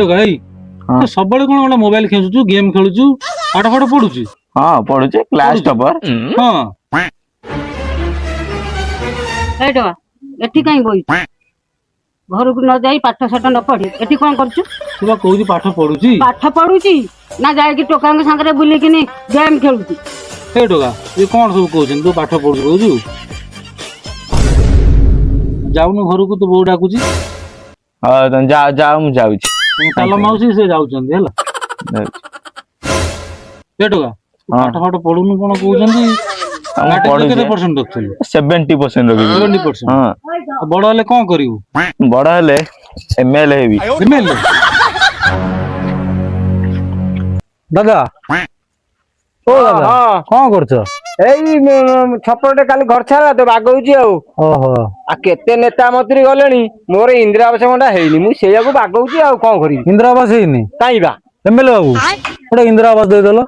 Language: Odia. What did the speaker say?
ଟୋକା ଏଇ ତୁ ସବୁବେଳେ କଣ ଗୋଟେ ମୋବାଇଲ ଖେଳୁଛୁ ଗେମ୍ ଖେଳୁଛୁ ପାଠ ଫାଠ ପଢୁଛୁ? ହଁ ପଢୁଛି କ୍ଲାସ ଟପର। ହଁ ଏଇ ଟୋକା ଏଠି କାଇଁ ବଇଛୁ? ଘରକୁ ନ ଯାଇ ପାଠ ସାଠ ନ ପଢି ଏଠି କଣ କରୁଛୁ? ତୁ ବା କହୁଛୁ ପାଠ ପଢୁଛି। ପାଠ ପଢୁଛି ନା ଯାଇକି ଟୋକାଙ୍କ ସାଙ୍ଗରେ ବୁଲିକିନି ଗେମ୍ ଖେଳୁଛି? ଏ ଟୋକା ଇଏ କଣ ସବୁ କହୁଛନ୍ତି ତୁ ପାଠ ପଢୁଛୁ କହୁଛୁ? ଯାଉନୁ ଘରକୁ ତୁ ବୋଉ ଡାକୁଛି। ହଁ ତମେ ଯାଅ ଯାଅ ମୁଁ ଯାଉଛି। ଚାଲ ମାଉସୀ ସେ ଯାଉଛନ୍ତି ହେଲା। ଏ ଟୋକା ପାଠ ଫାଠ ପଢୁନୁ କଣ କହୁଛନ୍ତି? କେତେ ପରସେଣ୍ଟ ରଖୁଥିଲୁ? 70% ରଖିବି। 70%। ହଁ ବଡ ହେଲେ କଣ କରିବୁ? ବଡ ହେଲେ ML ହେବି। ML? ଦାଦା ଓ ଦାଦା କଣ କରୁଛ? ଏଇ ଛପରଟେ କାଲି ଘର ଛାଡା ତ ବାଗଉଛି ଆଉ। ଓହୋ ଆଉ କେତେ ନେତା ମନ୍ତ୍ରୀ ଗଲେଣି ମୋର ଇନ୍ଦିରା ଆବାସ ଗଣ୍ଡା ହେଇନି ମୁଁ ସେଇଆକୁ ବାଗଉଛି ଆଉ କଣ କରିବି। ଇନ୍ଦିରା ଆବାସ ହେଇନି? କାଇଁ ବା ML ବାବୁ ଗୋଟେ ଇନ୍ଦିରା ଆବାସ ଦେଇଦେଲ।